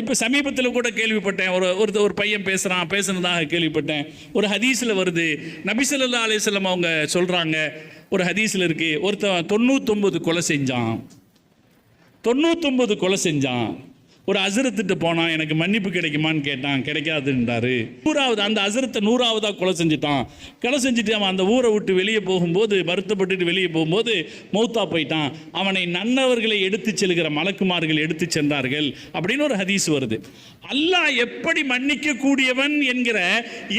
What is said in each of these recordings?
இப்போ சமீபத்தில் கூட கேள்விப்பட்டேன், ஒரு பையன் பேசுனதாக கேள்விப்பட்டேன். ஒரு ஹதீஸில் வருது, நபி ஸல்லல்லாஹு அலைஹி வஸல்லம் அவங்க சொல்கிறாங்க, ஒரு ஹதீஸில் இருக்கு, ஒருத்தன் 99 கொலை செஞ்சான். 99 கொலை செஞ்சான். ஒரு அசரத்துட்டு போனான், எனக்கு மன்னிப்பு கிடைக்குமான்னு கேட்டான், கிடைக்காதுன்றாரு. 100வது அந்த அசரத்தை 100வதாக கொலை செஞ்சுட்டு அவன் அந்த ஊரை விட்டு வெளியே போகும்போது, வருத்தப்பட்டுட்டு வெளியே போகும்போது மௌத்தா போயிட்டான். அவனை நன்னவர்களை எடுத்து செல்கிற மலக்குமார்கள் எடுத்து சென்றார்கள் அப்படின்னு ஒரு ஹதீஸ் வருது. அல்லாஹ் எப்படி மன்னிக்க கூடியவன் என்கிற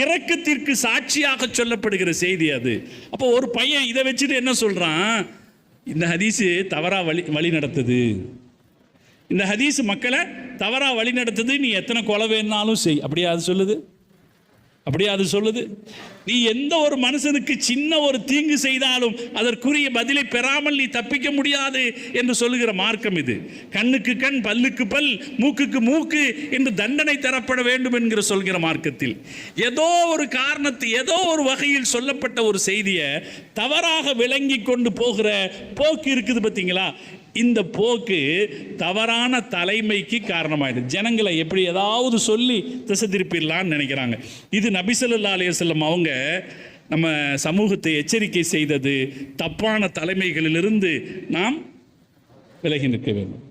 இரக்கத்திற்கு சாட்சியாக சொல்லப்படுகிற செய்தி அது. அப்போ ஒரு பையன் இதை வச்சுட்டு என்ன சொல்றான், இந்த ஹதீஸு தவறா வழி நடத்துது, இந்த ஹதீஸ் மக்களை தவறா வழி நடத்துது, நீ எத்தனை கொலை வேணாலும் செய். அப்படியே அது சொல்லுது. நீ எந்த ஒரு மனுஷனுக்கு சின்ன ஒரு தீங்கு செய்தாலும் அதற்குரிய பதிலை பெறாமல் நீ தப்பிக்க முடியாது என்று சொல்லுகிற மார்க்கம் இது. கண்ணுக்கு கண், பல்லுக்கு பல், மூக்குக்கு மூக்கு என்று தண்டனை தரப்பட வேண்டும் என்கிற சொல்கிற மார்க்கத்தில் ஏதோ ஒரு காரணத்தை, ஏதோ ஒரு வகையில் சொல்லப்பட்ட ஒரு செய்தியை தவறாக விளங்கி கொண்டு போகிற போக்கு இருக்குது பார்த்தீங்களா? இந்த போக்கு தவறான தலைமைக்கு காரணமாயிடுது. ஜனங்களை எப்படி ஏதாவது சொல்லி திசை திருப்பிடலான்னு நினைக்கிறாங்க. இது நபி ஸல்லல்லாஹு அலைஹி வஸல்லம் அவங்க நம்ம சமூகத்தை எச்சரிக்கை செய்தது. தப்பான தலைமைகளிலிருந்து நாம் விலகி நிற்க வேண்டும்.